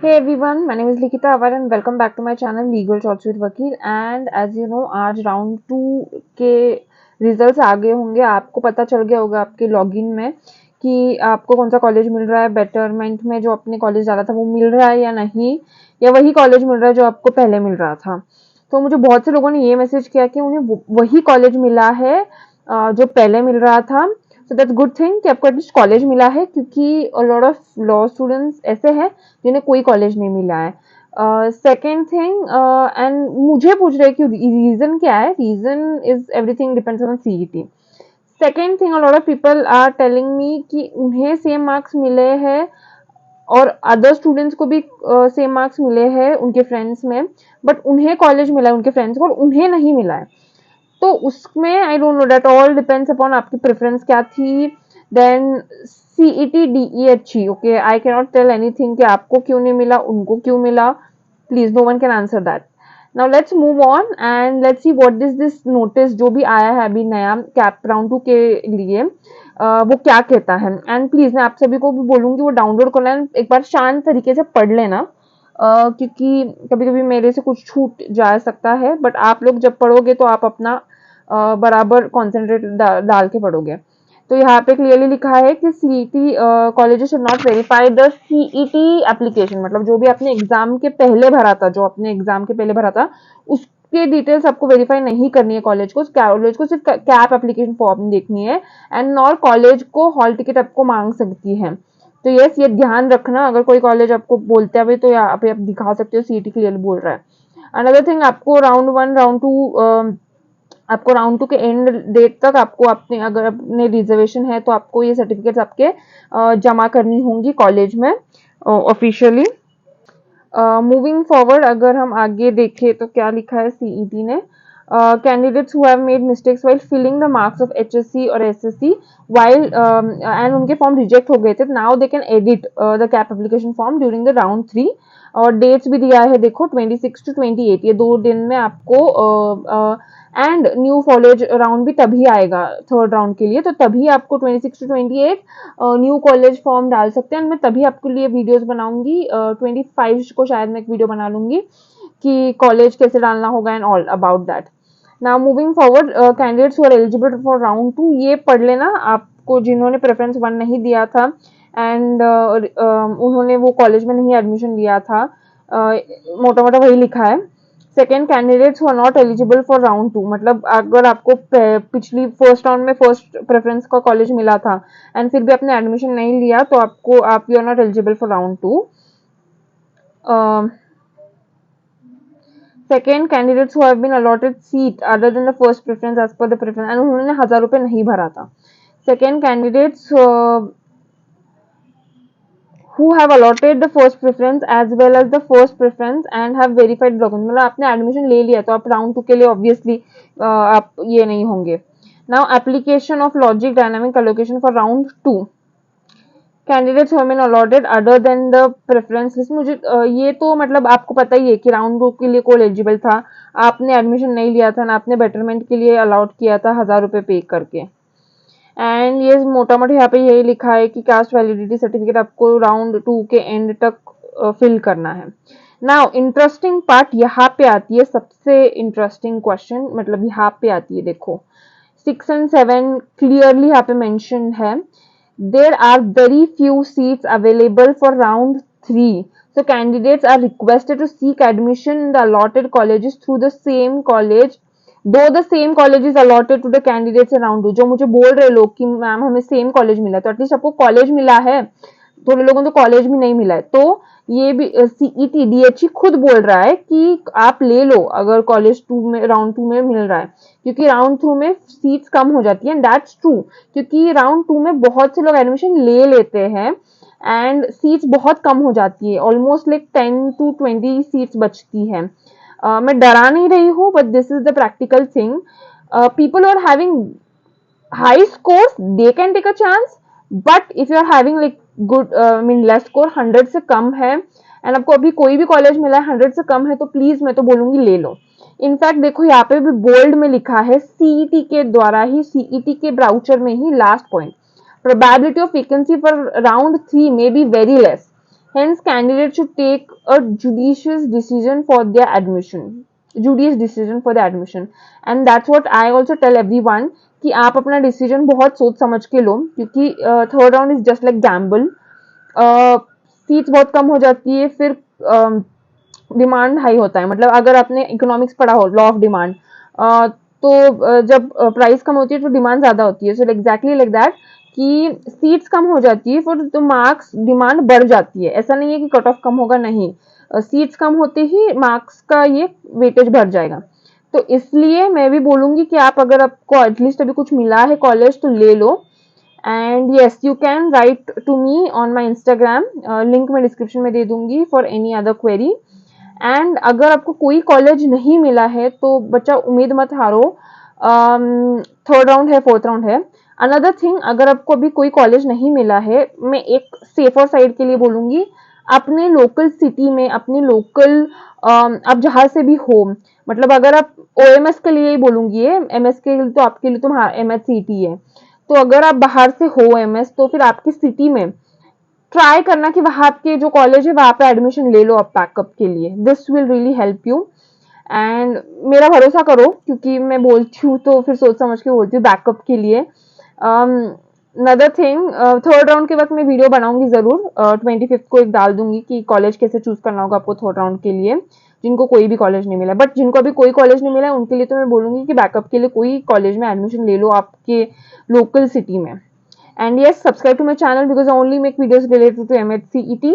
Hey everyone, my name is Likita Avar and welcome back to my channel Legal Shots with Vakil. And as you know, आज round 2 के results आ गए होंगे. आपको पता चल गया होगा आपके लॉगिन में कि आपको कौन सा कॉलेज मिल रहा है. बेटरमेंट में जो आपने कॉलेज डाला था वो मिल रहा है या नहीं, या वही कॉलेज मिल रहा है जो आपको पहले मिल रहा था. तो मुझे बहुत से लोगों ने ये मैसेज किया कि उन्हें वही कॉलेज मिला है जो पहले मिल रहा था. सो दैट्स गुड थिंग कि आपको एटलीस्ट कॉलेज मिला है, क्योंकि लॉट ऑफ लॉ स्टूडेंट्स ऐसे हैं जिन्हें कोई कॉलेज नहीं मिला है. सेकेंड थिंग, एंड मुझे पूछ रहे हैं कि रीजन क्या है. Reason is everything depends on CET. Second thing, a lot of people are telling me कि उन्हें सेम मार्क्स मिले हैं और अदर स्टूडेंट्स को भी सेम मार्क्स मिले हैं उनके फ्रेंड्स में, बट उन्हें कॉलेज मिला है उनके फ्रेंड्स को और उन्हें नहीं मिला है. तो उसमें I don't know, that all depends upon आपकी प्रेफरेंस क्या थी. देन सीईटी डीई अच्छी, okay, I can not tell anything कि आपको क्यों नहीं मिला उनको क्यों मिला. Please, no one can answer that. Now let's move on and let's see what is this notice जो भी आया है अभी नया कैप राउंड 2 के लिए. वो क्या कहता है. एंड प्लीज मैं आप सभी को भी बोलूंगी वो डाउनलोड कर लेना, एक बार शांत तरीके से पढ़ लेना. क्योंकि कभी कभी मेरे से कुछ छूट जा सकता है, बट आप लोग जब पढ़ोगे तो आप अपना बराबर कॉन्सेंट्रेट डाल के पढ़ोगे. तो यहाँ पे क्लियरली लिखा है कि CET colleges should not verify the CET application. मतलब जो भी आपने एग्जाम के पहले भरा था, उसके डिटेल्स आपको वेरीफाई नहीं करनी है. कॉलेज को सिर्फ कैप एप्लीकेशन फॉर्म देखनी है. एंड नॉर कॉलेज को हॉल टिकट आपको मांग सकती है. तो यस, ये ध्यान रखना. अगर कोई कॉलेज आपको बोलते हुए तो यहाँ पे आप दिखा सकते हो सीईटी क्लियरली बोल रहा है. अनदर थिंग, आपको राउंड 1 राउंड 2, आपको राउंड 2 के एंड डेट तक आपको अपने, अगर अपने रिजर्वेशन है तो आपको ये सर्टिफिकेट्स आपके जमा करनी होंगी कॉलेज में ऑफिशियली. मूविंग फॉरवर्ड, अगर हम आगे देखें तो क्या लिखा है सीईटी ने. Candidates who have made mistakes while filling the marks of HSC और एसएससी व्हाइल एंड उनके फॉर्म रिजेक्ट हो गए थे, now they can edit the CAP application form during the round 3. और डेट्स भी दिया है, देखो 26 to 28, ये 2 दिन में आपको. एंड न्यू कॉलेज राउंड भी तभी आएगा थर्ड राउंड के लिए, तो तभी आपको 26 to 28 न्यू कॉलेज फॉर्म डाल सकते हैं. मैं तभी आपके लिए वीडियोस बनाऊंगी. 25 को शायद मैं एक वीडियो बना लूंगी कि कॉलेज कैसे डालना होगा and all about that. Now moving forward, candidates who are eligible for round 2, ये पढ़ लेना आपको जिन्होंने प्रेफरेंस 1 नहीं दिया था एंड उन्होंने वो कॉलेज में नहीं एडमिशन लिया था. मोटा मोटा वही लिखा है. Second, candidates who are not eligible for round 2, मतलब अगर आपको पिछली फर्स्ट राउंड में फर्स्ट प्रेफरेंस का कॉलेज मिला था एंड फिर भी आपने एडमिशन नहीं लिया तो आप you are not eligible for round 2. Second, candidates who have been allotted seat other than the first preference as per the preference, and उन्होंने 1000 रुपए नहीं भरा था. Second, candidates who have allotted the first preference as well as the first preference and have verified documents. मतलब आपने admission ले लिया तो आप राउंड 2 के लिए ऑब्वियसली आप ये नहीं होंगे. Now application of logic dynamic allocation for round 2, candidates who have been allotted other than the preference list. मुझे ये तो मतलब आपको पता ही है कि राउंड 2 के लिए कौन एलिजिबल था. आपने एडमिशन नहीं लिया था ना, आपने बेटरमेंट के लिए अलॉट किया था 1000 रुपए पे करके. एंड ये मोटा मोटा यहाँ पे यही लिखा है कि कास्ट वैलिडिटी सर्टिफिकेट आपको राउंड 2 के एंड तक फिल करना है. नाउ इंटरेस्टिंग पार्ट यहाँ पे आती है, सबसे इंटरेस्टिंग क्वेश्चन, मतलब यहाँ पे आती है. देखो 6 and 7 क्लियरली यहाँ पे मेंशन है. There are very few seats available for round 3, so candidates are requested to seek admission in the allotted colleges through the same college though the same college is allotted to the candidates around you. जो मुझे बोल रहे लोग कि ma'am हमें same college मिला, तो at least आपको कॉलेज मिला है. थोड़े लोगों को कॉलेज भी नहीं मिला है, तो ये भी सीईटी डीएचई खुद बोल रहा है कि आप ले लो अगर कॉलेज 2 में राउंड 2 में मिल रहा है, क्योंकि राउंड 2 में सीट्स कम हो जाती है. एंड दैट्स ट्रू, क्योंकि राउंड 2 में बहुत से लोग एडमिशन ले लेते हैं एंड सीट्स बहुत कम हो जाती है, ऑलमोस्ट लाइक 10 to 20 सीट्स बचती है. मैं डरा नहीं रही हूँ, but this is the practical thing. People are having high scores, they can take a chance, but if you are having like good mean less score, 100 से कम है एंड आपको अभी कोई भी कॉलेज मिला है 100 से कम है, तो प्लीज मैं तो बोलूंगी ले लो. इनफैक्ट देखो यहाँ पे भी बोल्ड में लिखा है सीईटी के द्वारा ही, सीईटी के ब्राउचर में ही last point, probability of vacancy for round 3 may be very less. Hence, candidates should take a judicious decision for their admission. Judicious decision for the admission. And that's what I also tell everyone कि आप अपना decision बहुत सोच समझ के लो, क्योंकि third round is just like Gamble. Seats बहुत कम हो जाती है, फिर डिमांड हाई होता है. मतलब अगर आपने इकोनॉमिक्स पढ़ा हो, लॉ ऑफ डिमांड, तो जब प्राइस कम होती है तो डिमांड ज्यादा होती है. सो एग्जैक्टली लाइक दैट कि सीट्स कम हो जाती है फिर तो मार्क्स डिमांड बढ़ जाती है. ऐसा नहीं है कि कट ऑफ कम होगा, नहीं. सीट्स कम होते ही मार्क्स का ये वेटेज बढ़ जाएगा. तो इसलिए मैं भी बोलूंगी कि आप अगर आपको एटलीस्ट अभी कुछ मिला है कॉलेज तो ले लो. And yes, you can write to me on my Instagram, link मैं डिस्क्रिप्शन में दे दूंगी for any other query. And अगर आपको कोई कॉलेज नहीं मिला है तो बच्चा उम्मीद मत हारो. थर्ड राउंड है, फोर्थ राउंड है. अनदर थिंग, अगर आपको अभी कोई कॉलेज नहीं मिला है, मैं एक सेफर साइड के लिए बोलूंगी, अपने लोकल सिटी में, अपने लोकल, आप जहां से भी हो, मतलब अगर आप ओएमएस के लिए ही बोलूंगी, एमएस के लिए तो आपके लिए तो एमएस सीटी है. तो अगर आप बाहर से हो एमएस, तो फिर आपकी सिटी में ट्राई करना कि वहां आपके जो कॉलेज है वहां पे एडमिशन ले लो आप बैकअप के लिए. This will really help you. And मेरा भरोसा करो, क्योंकि मैं बोलती हूँ तो फिर सोच समझ के बोलती हूँ बैकअप के लिए. अनदर थिंग, थर्ड राउंड के वक्त मैं वीडियो बनाऊंगी जरूर. 25th को एक डाल दूंगी कि कॉलेज कैसे चूज करना होगा आपको थर्ड राउंड के लिए, जिनको कोई भी कॉलेज नहीं मिला. बट जिनको अभी कोई कॉलेज नहीं मिला उनके लिए तो मैं बोलूंगी कि बैकअप के लिए कोई कॉलेज में एडमिशन ले लो आपके लोकल सिटी में. And yes, subscribe to my channel because I only make videos related to MHCET.